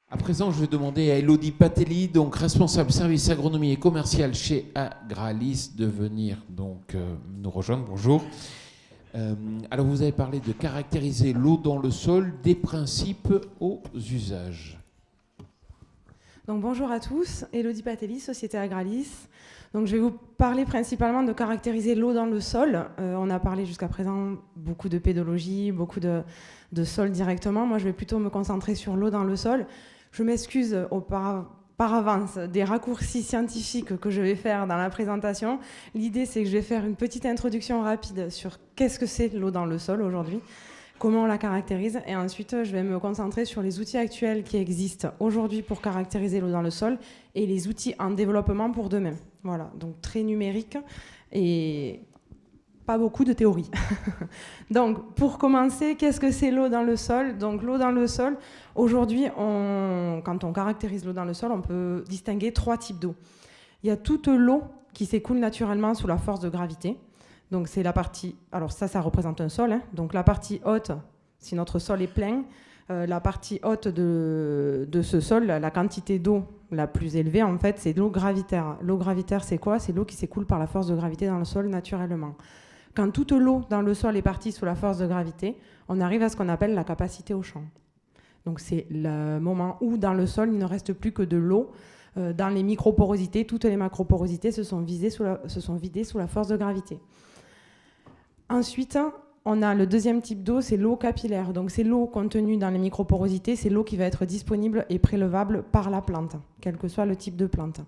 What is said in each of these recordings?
À présent, je vais demander à Elodie Patelli, donc responsable service agronomie et commercial chez Agralis, de venir nous rejoindre. Bonjour. Alors, vous avez parlé de caractériser l'eau dans le sol, des principes aux usages. Donc bonjour à tous, Elodie Patelli, Société Agralis. Donc je vais vous parler principalement de caractériser l'eau dans le sol. On a parlé jusqu'à présent beaucoup de pédologie, beaucoup de sol directement. Moi, je vais plutôt me concentrer sur l'eau dans le sol. Je m'excuse par avance des raccourcis scientifiques que je vais faire dans la présentation. L'idée, c'est que je vais faire une petite introduction rapide sur qu'est-ce que c'est l'eau dans le sol aujourd'hui, comment on la caractérise, et ensuite je vais me concentrer sur les outils actuels qui existent aujourd'hui pour caractériser l'eau dans le sol et les outils en développement pour demain. Voilà, donc très numérique et pas beaucoup de théorie. Donc pour commencer, qu'est-ce que c'est l'eau dans le sol? Donc l'eau dans le sol, aujourd'hui, quand on caractérise l'eau dans le sol, on peut distinguer 3 types d'eau. Il y a toute l'eau qui s'écoule naturellement sous la force de gravité. Donc c'est la partie, alors ça représente un sol, hein. Donc la partie haute, si notre sol est plein, la partie haute de ce sol, la quantité d'eau la plus élevée, en fait, c'est de l'eau gravitaire. L'eau gravitaire, c'est quoi? C'est l'eau qui s'écoule par la force de gravité dans le sol naturellement. Quand toute l'eau dans le sol est partie sous la force de gravité, on arrive à ce qu'on appelle la capacité au champ. Donc c'est le moment où dans le sol, il ne reste plus que de l'eau. Dans les microporosités, toutes les macroporosités se sont vidées sous la force de gravité. Ensuite, on a le deuxième type d'eau, c'est l'eau capillaire. Donc c'est l'eau contenue dans les microporosités, c'est l'eau qui va être disponible et prélevable par la plante, quel que soit le type de plante.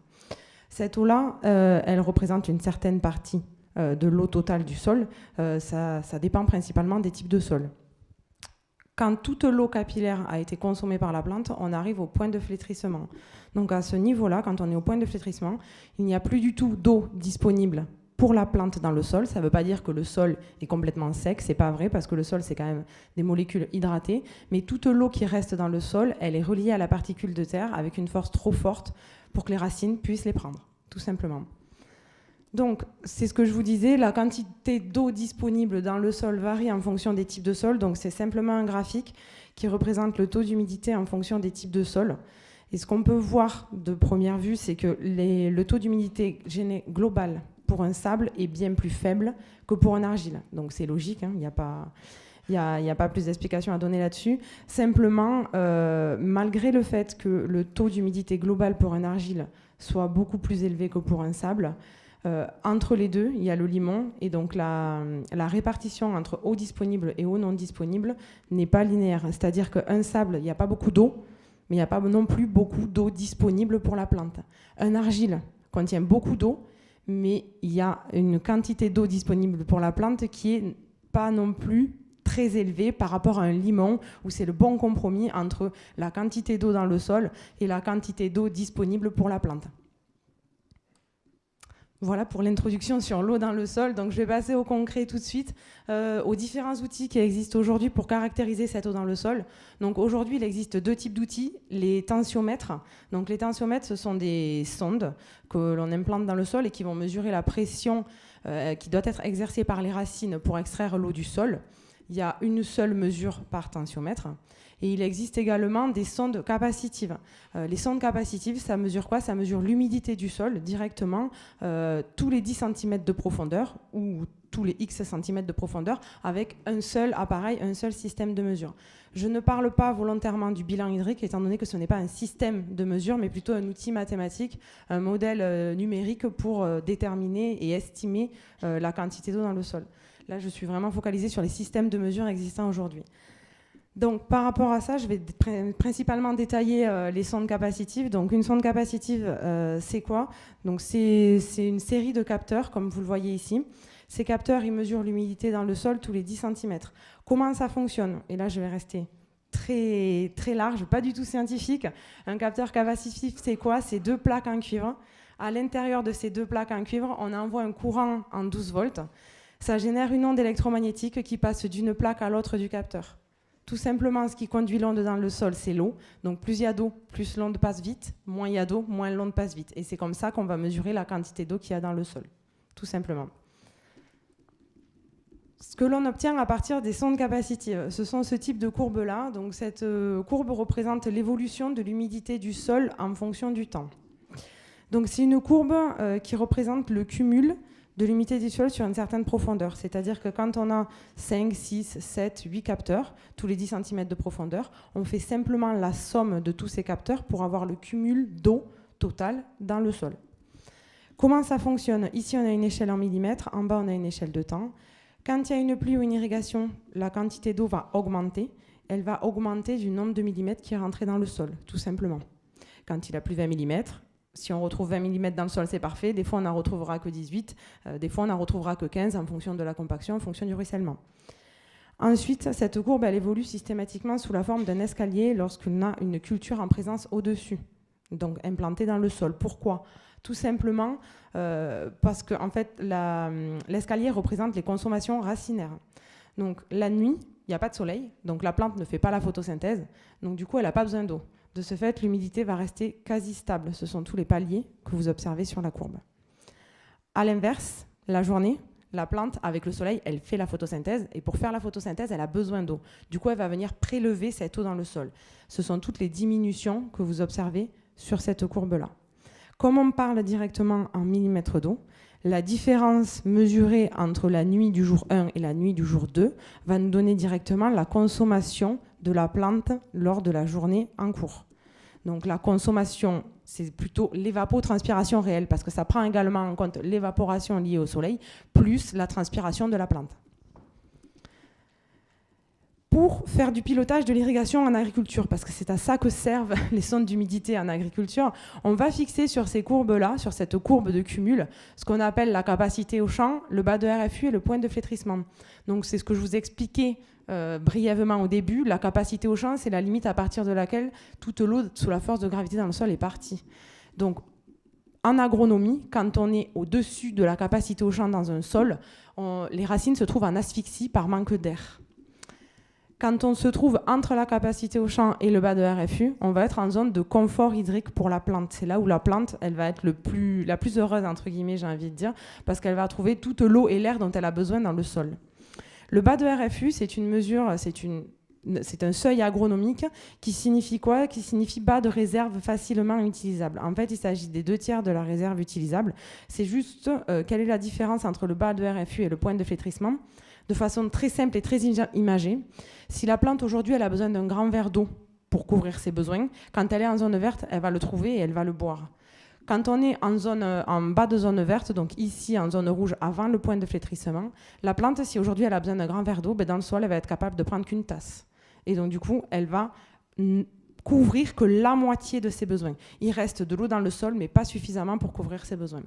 Cette eau-là, elle représente une certaine partie de l'eau totale du sol. Ça dépend principalement des types de sol. Quand toute l'eau capillaire a été consommée par la plante, on arrive au point de flétrissement. Donc à ce niveau-là, quand on est au point de flétrissement, il n'y a plus du tout d'eau disponible pour la plante dans le sol. Ça ne veut pas dire que le sol est complètement sec, c'est pas vrai, parce que le sol, c'est quand même des molécules hydratées. Mais toute l'eau qui reste dans le sol, elle est reliée à la particule de terre avec une force trop forte pour que les racines puissent les prendre, tout simplement. Donc, c'est ce que je vous disais, la quantité d'eau disponible dans le sol varie en fonction des types de sol. Donc, c'est simplement un graphique qui représente le taux d'humidité en fonction des types de sol. Et ce qu'on peut voir de première vue, c'est que le taux d'humidité global pour un sable est bien plus faible que pour un argile. Donc, c'est logique, hein, il n'y a pas plus d'explications à donner là-dessus. Simplement, malgré le fait que le taux d'humidité global pour un argile soit beaucoup plus élevé que pour un sable, entre les deux, il y a le limon, et donc la répartition entre eau disponible et eau non disponible n'est pas linéaire. C'est-à-dire qu'un sable, il n'y a pas beaucoup d'eau, mais il n'y a pas non plus beaucoup d'eau disponible pour la plante. Un argile contient beaucoup d'eau, mais il y a une quantité d'eau disponible pour la plante qui n'est pas non plus très élevée par rapport à un limon, où c'est le bon compromis entre la quantité d'eau dans le sol et la quantité d'eau disponible pour la plante. Voilà pour l'introduction sur l'eau dans le sol. Donc je vais passer au concret tout de suite, aux différents outils qui existent aujourd'hui pour caractériser cette eau dans le sol. Donc aujourd'hui, il existe 2 types d'outils, les tensiomètres. Donc les tensiomètres, ce sont des sondes que l'on implante dans le sol et qui vont mesurer la pression qui doit être exercée par les racines pour extraire l'eau du sol. Il y a une seule mesure par tensiomètre. Et il existe également des sondes capacitives. Les sondes capacitives, ça mesure quoi? Ça mesure l'humidité du sol directement tous les 10 cm de profondeur ou tous les X cm de profondeur avec un seul appareil, un seul système de mesure. Je ne parle pas volontairement du bilan hydrique étant donné que ce n'est pas un système de mesure mais plutôt un outil mathématique, un modèle numérique pour déterminer et estimer la quantité d'eau dans le sol. Là, je suis vraiment focalisée sur les systèmes de mesure existants aujourd'hui. Donc, par rapport à ça, je vais principalement détailler les sondes capacitives. Donc, une sonde capacitive, c'est quoi? Donc, c'est une série de capteurs, comme vous le voyez ici. Ces capteurs, ils mesurent l'humidité dans le sol tous les 10 cm. Comment ça fonctionne? Et là, je vais rester très, très large, pas du tout scientifique. Un capteur capacitif, c'est quoi? C'est 2 plaques en cuivre. À l'intérieur de ces 2 plaques en cuivre, on envoie un courant en 12 volts. Ça génère une onde électromagnétique qui passe d'une plaque à l'autre du capteur. Tout simplement, ce qui conduit l'onde dans le sol, c'est l'eau. Donc plus il y a d'eau, plus l'onde passe vite. Moins il y a d'eau, moins l'onde passe vite. Et c'est comme ça qu'on va mesurer la quantité d'eau qu'il y a dans le sol. Tout simplement. ce que l'on obtient à partir des sondes capacitives, ce sont ce type de courbes-là. Donc cette courbe représente l'évolution de l'humidité du sol en fonction du temps. Donc c'est une courbe qui représente le cumul de l'humidité du sol sur une certaine profondeur. C'est-à-dire que quand on a 5, 6, 7, 8 capteurs, tous les 10 cm de profondeur, on fait simplement la somme de tous ces capteurs pour avoir le cumul d'eau total dans le sol. Comment ça fonctionne? Ici, on a une échelle en millimètres, en bas, on a une échelle de temps. Quand il y a une pluie ou une irrigation, la quantité d'eau va augmenter. Elle va augmenter du nombre de millimètres qui est rentré dans le sol, tout simplement. Quand il a plu 20 mm, si on retrouve 20 mm dans le sol, c'est parfait. Des fois, on n'en retrouvera que 18. Des fois, on n'en retrouvera que 15 en fonction de la compaction, en fonction du ruissellement. Ensuite, cette courbe, elle évolue systématiquement sous la forme d'un escalier lorsqu'on a une culture en présence au-dessus, donc implantée dans le sol. Pourquoi ? Tout simplement parce que en fait, l'escalier représente les consommations racinaires. Donc la nuit, il n'y a pas de soleil, donc la plante ne fait pas la photosynthèse, donc du coup, elle n'a pas besoin d'eau. De ce fait, l'humidité va rester quasi stable. Ce sont tous les paliers que vous observez sur la courbe. À l'inverse, la journée, la plante, avec le soleil, elle fait la photosynthèse, et pour faire la photosynthèse, elle a besoin d'eau. Du coup, elle va venir prélever cette eau dans le sol. Ce sont toutes les diminutions que vous observez sur cette courbe-là. Comme on parle directement en millimètres d'eau, la différence mesurée entre la nuit du jour 1 et la nuit du jour 2 va nous donner directement la consommation de la plante lors de la journée en cours. Donc la consommation, c'est plutôt l'évapotranspiration réelle, parce que ça prend également en compte l'évaporation liée au soleil, plus la transpiration de la plante. Pour faire du pilotage de l'irrigation en agriculture, parce que c'est à ça que servent les sondes d'humidité en agriculture, on va fixer sur ces courbes-là, sur cette courbe de cumul, ce qu'on appelle la capacité au champ, le bas de RFU et le point de flétrissement. Donc c'est ce que je vous expliquais brièvement au début. La capacité au champ, c'est la limite à partir de laquelle toute l'eau sous la force de gravité dans le sol est partie. Donc en agronomie, quand on est au-dessus de la capacité au champ dans un sol, les racines se trouvent en asphyxie par manque d'air. Quand on se trouve entre la capacité au champ et le bas de RFU, on va être en zone de confort hydrique pour la plante. C'est là où la plante, elle va être la plus heureuse, entre guillemets, j'ai envie de dire, parce qu'elle va trouver toute l'eau et l'air dont elle a besoin dans le sol. Le bas de RFU, c'est une mesure, c'est un seuil agronomique qui signifie quoi? Qui signifie bas de réserve facilement utilisable. En fait, il s'agit des 2/3 de la réserve utilisable. C'est juste quelle est la différence entre le bas de RFU et le point de flétrissement. De façon très simple et très imagée, si la plante aujourd'hui elle a besoin d'un grand verre d'eau pour couvrir ses besoins, quand elle est en zone verte, elle va le trouver et elle va le boire. Quand on est en bas de zone verte, donc ici en zone rouge avant le point de flétrissement, la plante, si aujourd'hui elle a besoin d'un grand verre d'eau, dans le sol elle va être capable de prendre qu'une tasse. Et donc du coup, elle va couvrir que la moitié de ses besoins. Il reste de l'eau dans le sol, mais pas suffisamment pour couvrir ses besoins.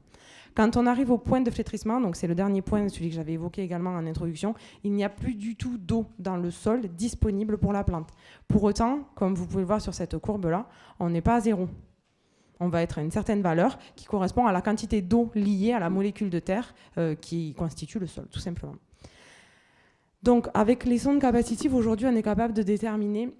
Quand on arrive au point de flétrissement, donc c'est le dernier point, celui que j'avais évoqué également en introduction, il n'y a plus du tout d'eau dans le sol disponible pour la plante. Pour autant, comme vous pouvez le voir sur cette courbe-là, on n'est pas à zéro. On va être à une certaine valeur qui correspond à la quantité d'eau liée à la molécule de terre qui constitue le sol, tout simplement. Donc, avec les sondes capacitives, aujourd'hui, on est capable de déterminer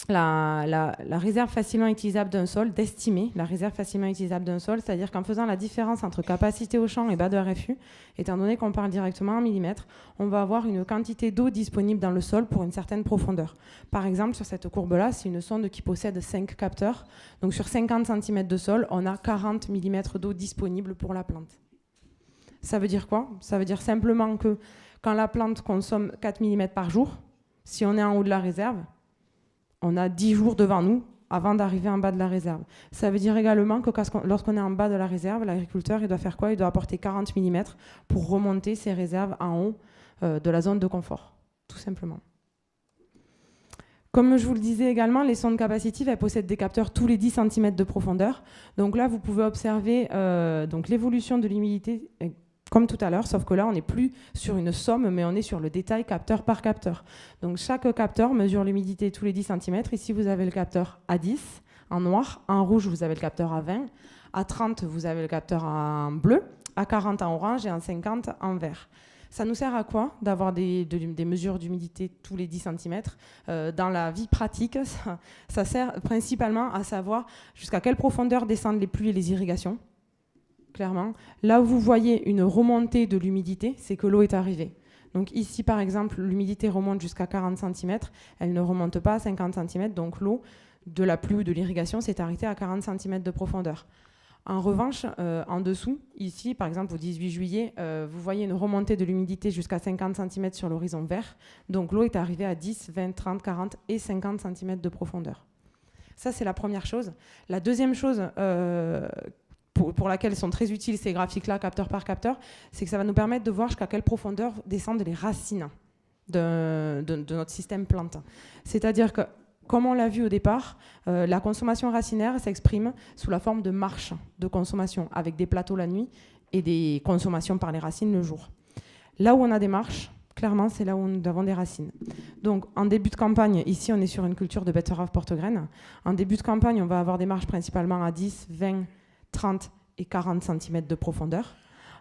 la réserve facilement utilisable d'un sol, d'estimer la réserve facilement utilisable d'un sol, c'est-à-dire qu'en faisant la différence entre capacité au champ et bas de RFU, étant donné qu'on parle directement en millimètres, on va avoir une quantité d'eau disponible dans le sol pour une certaine profondeur. Par exemple, sur cette courbe-là, c'est une sonde qui possède 5 capteurs. Donc sur 50 cm de sol, on a 40 mm d'eau disponible pour la plante. Ça veut dire quoi? Ça veut dire simplement que quand la plante consomme 4 mm par jour, si on est en haut de la réserve, on a 10 jours devant nous avant d'arriver en bas de la réserve. Ça veut dire également que lorsqu'on est en bas de la réserve, l'agriculteur il doit faire quoi? Il doit apporter 40 mm pour remonter ses réserves en haut de la zone de confort, tout simplement. Comme je vous le disais également, les sondes capacitives, elles possèdent des capteurs tous les 10 cm de profondeur. Donc là, vous pouvez observer l'évolution de l'humidité comme tout à l'heure, sauf que là, on n'est plus sur une somme, mais on est sur le détail capteur par capteur. Donc chaque capteur mesure l'humidité tous les 10 cm. Ici, vous avez le capteur à 10 en noir. En rouge, vous avez le capteur à 20. À 30, vous avez le capteur en bleu. À 40 en orange et en 50 en vert. Ça nous sert à quoi d'avoir des mesures d'humidité tous les 10 cm? Dans la vie pratique, ça sert principalement à savoir jusqu'à quelle profondeur descendent les pluies et les irrigations. Clairement, là où vous voyez une remontée de l'humidité, c'est que l'eau est arrivée. Donc ici, par exemple, l'humidité remonte jusqu'à 40 cm, elle ne remonte pas à 50 cm, donc l'eau de la pluie ou de l'irrigation s'est arrêtée à 40 cm de profondeur. En revanche, en dessous, ici, par exemple, au 18 juillet, vous voyez une remontée de l'humidité jusqu'à 50 cm sur l'horizon vert. Donc l'eau est arrivée à 10, 20, 30, 40 et 50 cm de profondeur. Ça, c'est la première chose. La deuxième chose pour laquelle sont très utiles ces graphiques-là, capteur par capteur, c'est que ça va nous permettre de voir jusqu'à quelle profondeur descendent les racines de notre système plante. C'est-à-dire que, comme on l'a vu au départ, la consommation racinaire s'exprime sous la forme de marches de consommation, avec des plateaux la nuit et des consommations par les racines le jour. Là où on a des marches, clairement, c'est là où nous avons des racines. Donc, en début de campagne, ici, on est sur une culture de betterave porte-graine. En début de campagne, on va avoir des marches principalement à 10, 20, 30 et 40 cm de profondeur.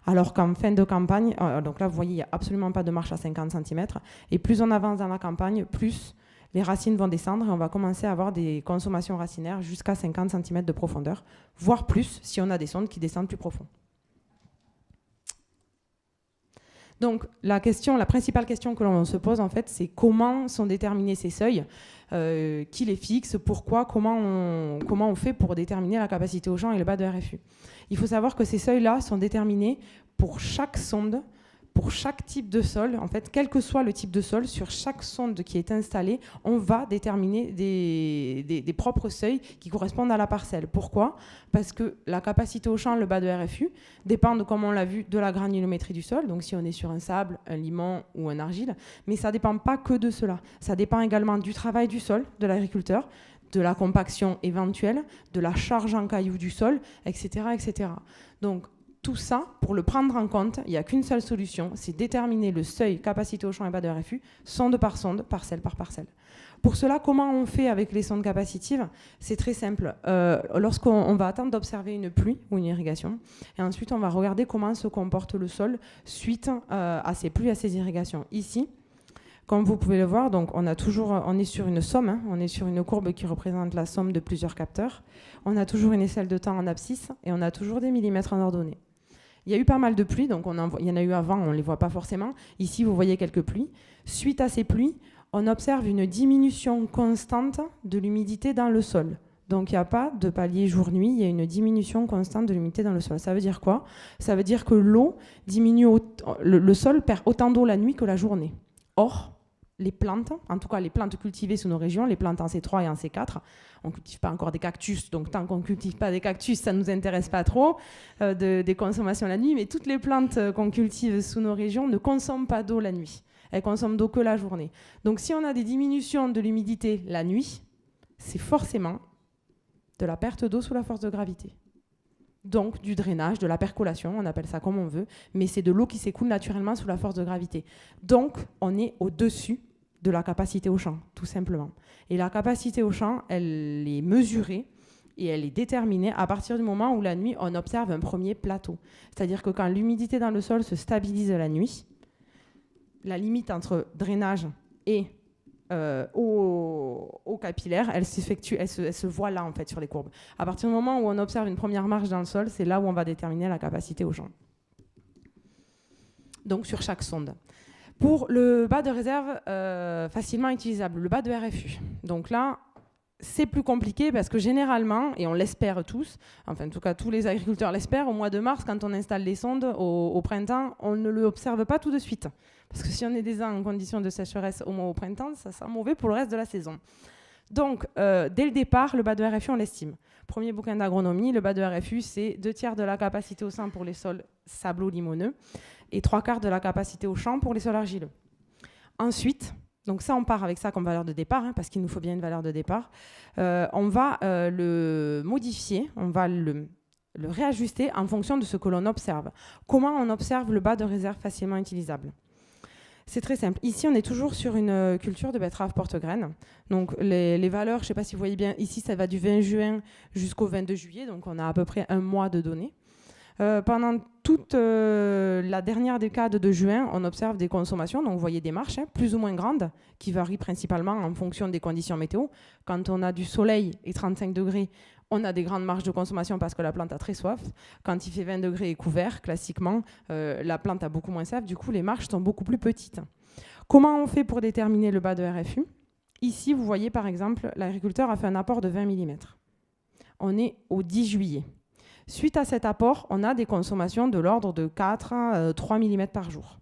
Alors qu'en fin de campagne, donc là, vous voyez, il n'y a absolument pas de marche à 50 cm. Et plus on avance dans la campagne, plus les racines vont descendre et on va commencer à avoir des consommations racinaires jusqu'à 50 cm de profondeur, voire plus si on a des sondes qui descendent plus profond. Donc la principale question que l'on se pose en fait, c'est comment sont déterminés ces seuils, qui les fixe, pourquoi, comment on fait pour déterminer la capacité au champ et le bas de RFU. Il faut savoir que ces seuils-là sont déterminés pour chaque sonde, pour chaque type de sol, en fait, quel que soit le type de sol, sur chaque sonde qui est installée, on va déterminer des propres seuils qui correspondent à la parcelle. Pourquoi ? Parce que la capacité au champ, le bas de RFU, dépend, comme on l'a vu, de la granulométrie du sol, donc si on est sur un sable, un limon ou un argile, mais ça ne dépend pas que de cela. Ça dépend également du travail du sol, de l'agriculteur, de la compaction éventuelle, de la charge en cailloux du sol, etc. etc. Donc, tout ça, pour le prendre en compte, il n'y a qu'une seule solution, c'est déterminer le seuil capacité au champ et bas de RFU, sonde par sonde, parcelle par parcelle. Pour cela, comment on fait avec les sondes capacitives ? C'est très simple. Lorsqu'on va attendre d'observer une pluie ou une irrigation, et ensuite on va regarder comment se comporte le sol suite à ces pluies, à ces irrigations. Ici, comme vous pouvez le voir, donc on est sur une somme, on est sur une courbe qui représente la somme de plusieurs capteurs. On a toujours une échelle de temps en abscisse et on a toujours des millimètres en ordonnée. Il y a eu pas mal de pluies, donc il y en a eu avant, on ne les voit pas forcément. Ici, vous voyez quelques pluies. Suite à ces pluies, on observe une diminution constante de l'humidité dans le sol. Donc il n'y a pas de palier jour-nuit, il y a une diminution constante de l'humidité dans le sol. Ça veut dire quoi ? Ça veut dire que l'eau diminue, le sol perd autant d'eau la nuit que la journée. Or, les plantes, en tout cas les plantes cultivées sous nos régions, les plantes en C3 et en C4, on ne cultive pas encore des cactus, donc tant qu'on ne cultive pas des cactus, ça ne nous intéresse pas trop, des consommations la nuit, mais toutes les plantes qu'on cultive sous nos régions ne consomment pas d'eau la nuit. Elles consomment d'eau que la journée. Donc si on a des diminutions de l'humidité la nuit, c'est forcément de la perte d'eau sous la force de gravité. Donc du drainage, de la percolation, on appelle ça comme on veut, mais c'est de l'eau qui s'écoule naturellement sous la force de gravité. Donc on est au-dessus de la capacité au champ, tout simplement. Et la capacité au champ, elle est mesurée et elle est déterminée à partir du moment où la nuit, on observe un premier plateau. C'est-à-dire que quand l'humidité dans le sol se stabilise la nuit, la limite entre drainage et eau capillaire, elle s'effectue, elle se voit là en fait sur les courbes. À partir du moment où on observe une première marche dans le sol, c'est là où on va déterminer la capacité au champ. Donc sur chaque sonde. Pour le bas de réserve facilement utilisable, le bas de RFU. Donc là, c'est plus compliqué parce que généralement, et on l'espère tous, enfin en tout cas tous les agriculteurs l'espèrent, au mois de mars, quand on installe les sondes au printemps, on ne l'observe pas tout de suite. Parce que si on est déjà en condition de sécheresse au printemps, ça sera mauvais pour le reste de la saison. Donc, dès le départ, le bas de RFU, on l'estime. Premier bouquin d'agronomie, le bas de RFU, c'est 2/3 de la capacité au sein pour les sols sablo-limoneux et 3/4 de la capacité au champ pour les sols argileux. Ensuite, donc ça, on part avec ça comme valeur de départ, parce qu'il nous faut bien une valeur de départ. On va le modifier, on va le réajuster en fonction de ce que l'on observe. Comment on observe le bas de réserve facilement utilisable ? C'est très simple. Ici, on est toujours sur une culture de betterave porte-graine. Donc, les valeurs, je ne sais pas si vous voyez bien, ici, ça va du 20 juin jusqu'au 22 juillet. Donc, on a à peu près un mois de données. Pendant toute la dernière décade de juin, on observe des consommations. Donc, vous voyez des marches plus ou moins grandes qui varient principalement en fonction des conditions météo. Quand on a du soleil et 35 degrés, On a des grandes marges de consommation parce que la plante a très soif. Quand il fait 20 degrés et couvert, classiquement, la plante a beaucoup moins soif. Du coup, les marges sont beaucoup plus petites. Comment on fait pour déterminer le bas de RFU ? Ici, vous voyez par exemple, l'agriculteur a fait un apport de 20 mm. On est au 10 juillet. Suite à cet apport, on a des consommations de l'ordre de 4 à 3 mm par jour.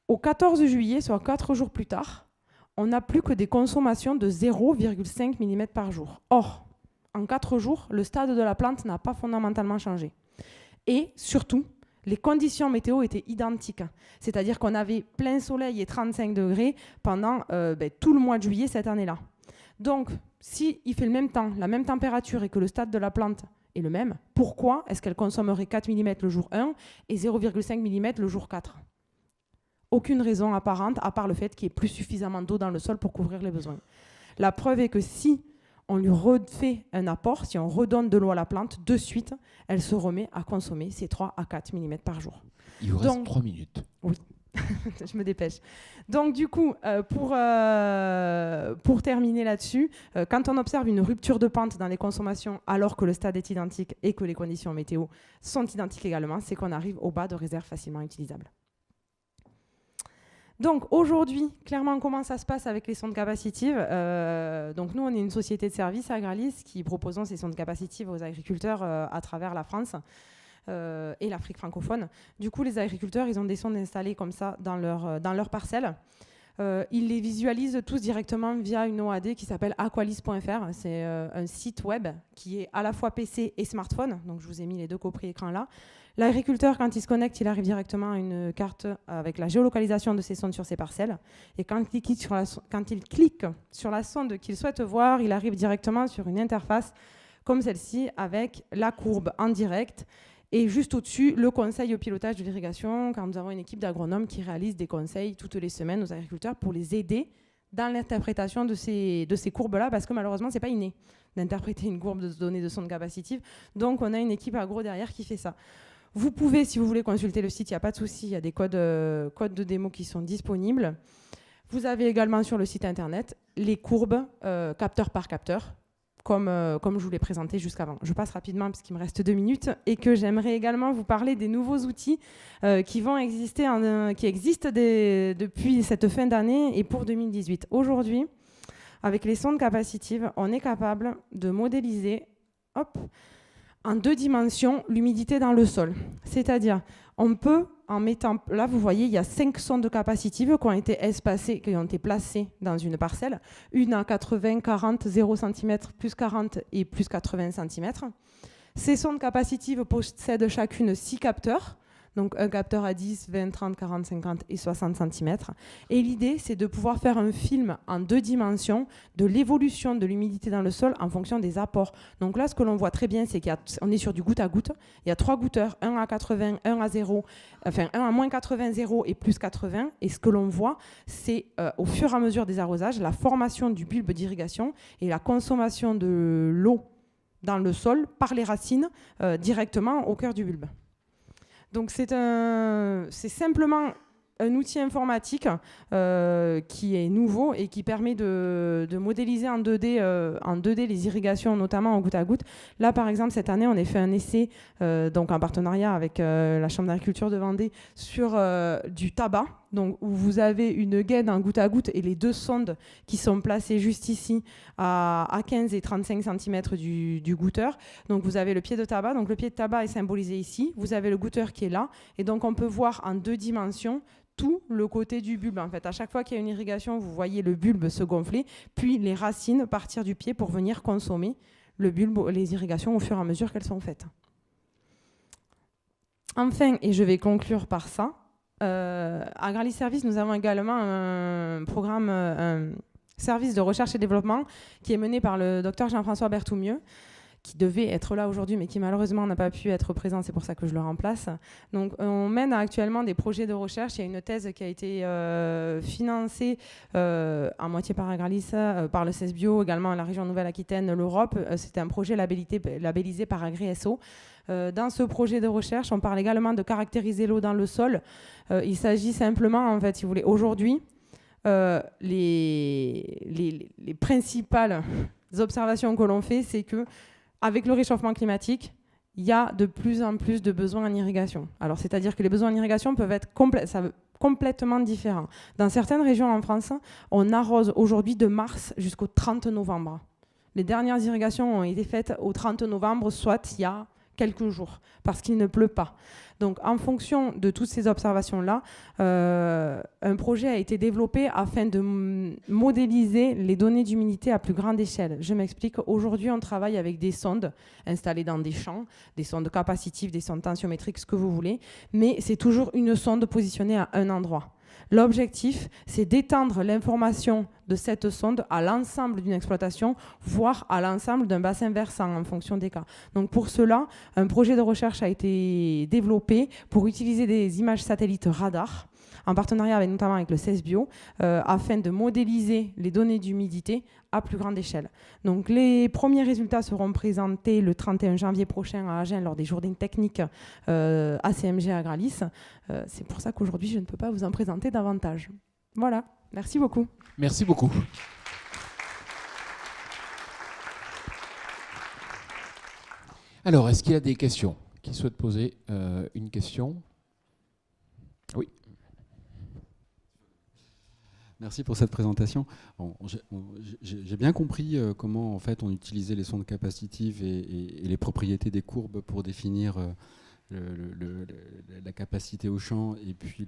Au 14 juillet, soit 4 jours plus tard, on n'a plus que des consommations de 0,5 mm par jour. Or, en 4 jours, le stade de la plante n'a pas fondamentalement changé. Et surtout, les conditions météo étaient identiques. C'est-à-dire qu'on avait plein soleil et 35 degrés pendant tout le mois de juillet cette année-là. Donc, s'il fait le même temps, la même température et que le stade de la plante est le même, pourquoi est-ce qu'elle consommerait 4 mm le jour 1 et 0,5 mm le jour 4 ? Aucune raison apparente, à part le fait qu'il n'y ait plus suffisamment d'eau dans le sol pour couvrir les besoins. La preuve est que si on lui refait un apport, si on redonne de l'eau à la plante, de suite, elle se remet à consommer ces 3 à 4 mm par jour. Il vous reste 3 minutes. Oui, je me dépêche. Donc du coup, pour terminer là-dessus, quand on observe une rupture de pente dans les consommations alors que le stade est identique et que les conditions météo sont identiques également, c'est qu'on arrive au bas de réserve facilement utilisable. Donc aujourd'hui, clairement, comment ça se passe avec les sondes capacitives ? Donc nous, on est une société de services Agralis qui proposons ces sondes capacitives aux agriculteurs à travers la France et l'Afrique francophone. Du coup, les agriculteurs, ils ont des sondes installées comme ça dans leur parcelle. Ils les visualisent tous directement via une OAD qui s'appelle aqualis.fr. C'est un site web qui est à la fois PC et smartphone. Donc je vous ai mis les deux copies écran là. L'agriculteur, quand il se connecte, il arrive directement à une carte avec la géolocalisation de ses sondes sur ses parcelles. Et quand il clique sur la sonde qu'il souhaite voir, il arrive directement sur une interface comme celle-ci avec la courbe en direct. Et juste au-dessus, le conseil au pilotage de l'irrigation, quand nous avons une équipe d'agronomes qui réalise des conseils toutes les semaines aux agriculteurs pour les aider dans l'interprétation de ces courbes-là, parce que malheureusement, ce n'est pas inné d'interpréter une courbe de données de sonde capacitive. Donc, on a une équipe agro derrière qui fait ça. Vous pouvez, si vous voulez, consulter le site, il n'y a pas de souci, il y a des codes de démo qui sont disponibles. Vous avez également sur le site internet les courbes capteur par capteur, comme je vous l'ai présenté jusqu'avant. Je passe rapidement parce qu'il me reste 2 minutes et que j'aimerais également vous parler des nouveaux outils qui existent depuis cette fin d'année et pour 2018. Aujourd'hui, avec les sondes capacitives, on est capable de modéliser en 2 dimensions l'humidité dans le sol. C'est-à-dire, on peut, en mettant... Là, vous voyez, il y a 5 sondes capacitives qui ont été espacées, qui ont été placées dans une parcelle. Une à 80, 40, 0 cm, plus 40 et plus 80 cm. Ces sondes capacitives possèdent chacune 6 capteurs. Donc un capteur à 10, 20, 30, 40, 50 et 60 cm. Et l'idée, c'est de pouvoir faire un film en 2 dimensions de l'évolution de l'humidité dans le sol en fonction des apports. Donc là, ce que l'on voit très bien, c'est qu'on est sur du goutte à goutte. Il y a 3 goûteurs, 1 à 80, 1 à 0, enfin 1 à moins 80, 0 et plus 80. Et ce que l'on voit, c'est au fur et à mesure des arrosages, la formation du bulbe d'irrigation et la consommation de l'eau dans le sol par les racines directement au cœur du bulbe. Donc c'est simplement un outil informatique qui est nouveau et qui permet de modéliser en 2D les irrigations, notamment en goutte à goutte. Là, par exemple, cette année, on a fait un essai donc en partenariat avec la Chambre d'agriculture de Vendée sur du tabac, donc, où vous avez une gaine en goutte à goutte et les 2 sondes qui sont placées juste ici à 15 et 35 cm du goûteur. Donc vous avez le pied de tabac, donc le pied de tabac est symbolisé ici, vous avez le goûteur qui est là, et donc on peut voir en 2 dimensions tout le côté du bulbe. En fait, à chaque fois qu'il y a une irrigation, vous voyez le bulbe se gonfler, puis les racines partir du pied pour venir consommer le bulbe, les irrigations au fur et à mesure qu'elles sont faites. Enfin, et je vais conclure par ça, Agralis Services, nous avons également un programme, un service de recherche et développement qui est mené par le docteur Jean-François Berthoumieux, qui devait être là aujourd'hui, mais qui malheureusement n'a pas pu être présent, c'est pour ça que je le remplace. Donc on mène actuellement des projets de recherche. Il y a une thèse qui a été financée à moitié par Agralis, par le CESBio, également la région Nouvelle-Aquitaine, l'Europe. C'était un projet labellisé par AgriSO. Dans ce projet de recherche, on parle également de caractériser l'eau dans le sol. Il s'agit simplement, en fait, si vous voulez, aujourd'hui, les principales observations que l'on fait, c'est que avec le réchauffement climatique, il y a de plus en plus de besoins en irrigation. Alors, c'est-à-dire que les besoins en irrigation peuvent être complètement différents. Dans certaines régions en France, on arrose aujourd'hui de mars jusqu'au 30 novembre. Les dernières irrigations ont été faites au 30 novembre, soit il y a quelques jours, parce qu'il ne pleut pas. Donc, en fonction de toutes ces observations-là, un projet a été développé afin de modéliser les données d'humidité à plus grande échelle. Je m'explique. Aujourd'hui, on travaille avec des sondes installées dans des champs, des sondes capacitives, des sondes tensiométriques, ce que vous voulez, mais c'est toujours une sonde positionnée à un endroit. L'objectif, c'est d'étendre l'information de cette sonde à l'ensemble d'une exploitation, voire à l'ensemble d'un bassin versant en fonction des cas. Donc pour cela, un projet de recherche a été développé pour utiliser des images satellites radar, en partenariat notamment avec le CESBio, afin de modéliser les données d'humidité à plus grande échelle. Donc les premiers résultats seront présentés le 31 janvier prochain à Agen lors des journées techniques ACMG Agralis. C'est pour ça qu'aujourd'hui, je ne peux pas vous en présenter davantage. Voilà, merci beaucoup. Merci beaucoup. Alors, est-ce qu'il y a des questions? Qui souhaite poser une question? Oui. Merci pour cette présentation. J'ai bien compris comment en fait on utilisait les sondes capacitives et les propriétés des courbes pour définir la capacité au champ et puis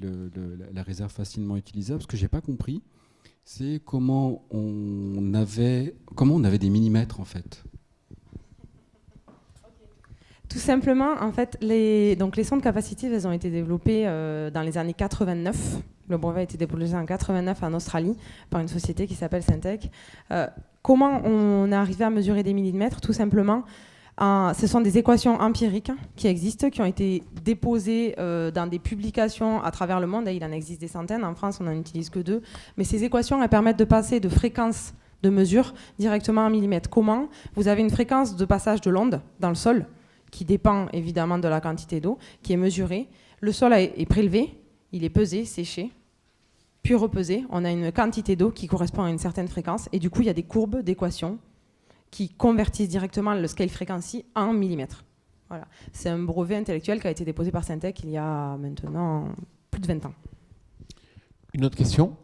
la réserve facilement utilisable. Ce que j'ai pas compris, c'est comment on avait des millimètres en fait. Tout simplement, en fait, les sondes capacitives, elles ont été développées dans les années 89. Le brevet a été déposé en 89 en Australie par une société qui s'appelle Syntec. Comment on est arrivé à mesurer des millimètres? Tout simplement, ce sont des équations empiriques qui existent, qui ont été déposées dans des publications à travers le monde. Et il en existe des centaines. En France, on n'en utilise que 2. Mais ces équations, elles permettent de passer de fréquences de mesure directement en millimètres. Comment? Vous avez une fréquence de passage de l'onde dans le sol, qui dépend évidemment de la quantité d'eau, qui est mesurée. Le sol est prélevé, il est pesé, séché, puis repesé. On a une quantité d'eau qui correspond à une certaine fréquence. Et du coup, il y a des courbes d'équations qui convertissent directement le scale frequency en millimètres. Voilà. C'est un brevet intellectuel qui a été déposé par Syntec il y a maintenant plus de 20 ans. Une autre question?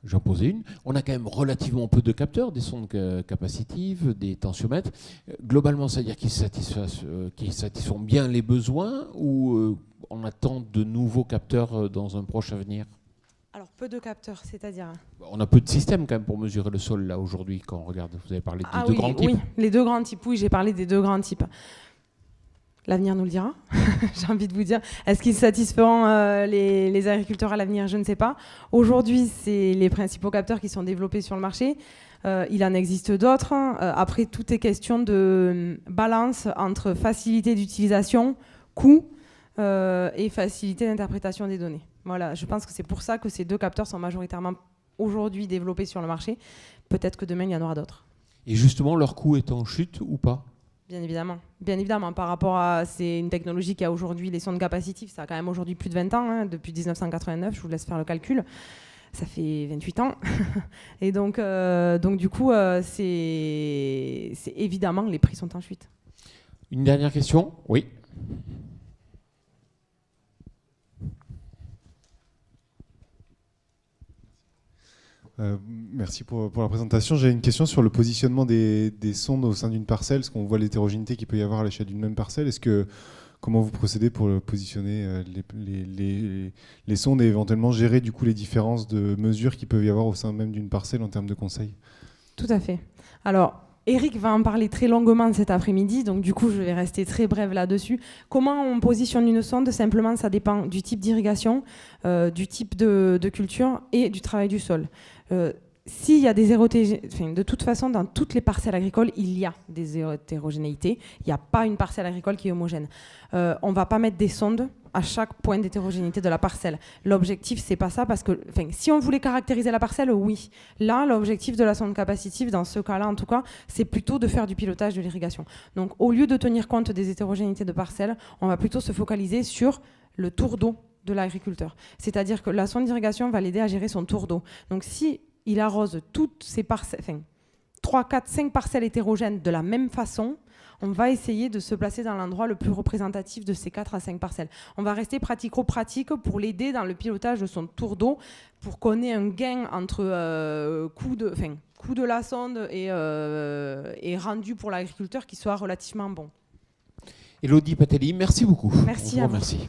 J'en posais une. On a quand même relativement peu de capteurs, des sondes capacitives, des tensiomètres. Globalement, c'est-à-dire qu'ils satisfont bien les besoins ou on attend de nouveaux capteurs dans un proche avenir? Alors, peu de capteurs, c'est-à-dire? On a peu de systèmes quand même pour mesurer le sol là aujourd'hui quand on regarde. Vous avez parlé de deux grands types. Oui, les deux grands types. Oui, j'ai parlé des deux grands types. L'avenir nous le dira, j'ai envie de vous dire. Est-ce qu'ils satisferont les agriculteurs à l'avenir? Je ne sais pas. Aujourd'hui, c'est les principaux capteurs qui sont développés sur le marché. Il en existe d'autres. Après, tout est question de balance entre facilité d'utilisation, coût et facilité d'interprétation des données. Voilà, je pense que c'est pour ça que ces deux capteurs sont majoritairement aujourd'hui développés sur le marché. Peut-être que demain, il y en aura d'autres. Et justement, leur coût est en chute ou pas? Bien évidemment, par rapport à... C'est une technologie qui a aujourd'hui les sondes capacitives, ça a quand même aujourd'hui plus de 20 ans, hein, depuis 1989, je vous laisse faire le calcul, ça fait 28 ans. Et donc du coup, c'est évidemment, les prix sont en chute. Une dernière question? Oui. Merci pour la présentation. J'ai une question sur le positionnement des sondes au sein d'une parcelle, parce qu'on voit l'hétérogénéité qu'il peut y avoir à l'échelle d'une même parcelle. Comment vous procédez pour positionner les sondes et éventuellement gérer du coup les différences de mesures qu'il peut y avoir au sein même d'une parcelle en termes de conseils? Tout à fait. Alors, Eric va en parler très longuement cet après-midi, donc du coup je vais rester très brève là-dessus. Comment on positionne une sonde? Simplement, ça dépend du type d'irrigation, du type de culture et du travail du sol. S'il y a des hétérogénéités, de toute façon, dans toutes les parcelles agricoles, il y a des hétérogénéités. Il n'y a pas une parcelle agricole qui est homogène. On ne va pas mettre des sondes à chaque point d'hétérogénéité de la parcelle. L'objectif, c'est pas ça, parce que si on voulait caractériser la parcelle, oui. Là, l'objectif de la sonde capacitive, dans ce cas-là en tout cas, c'est plutôt de faire du pilotage de l'irrigation. Donc, au lieu de tenir compte des hétérogénéités de parcelles, on va plutôt se focaliser sur le tour d'eau de l'agriculteur. C'est-à-dire que la sonde d'irrigation va l'aider à gérer son tour d'eau. Donc, si il arrose toutes 3, 4, 5 parcelles hétérogènes de la même façon, on va essayer de se placer dans l'endroit le plus représentatif de ces 4 à 5 parcelles. On va rester pratico-pratique pour l'aider dans le pilotage de son tour d'eau, pour qu'on ait un gain entre coût de la sonde et rendu pour l'agriculteur qui soit relativement bon. Elodie Patelli, merci beaucoup. Merci à vous. Merci.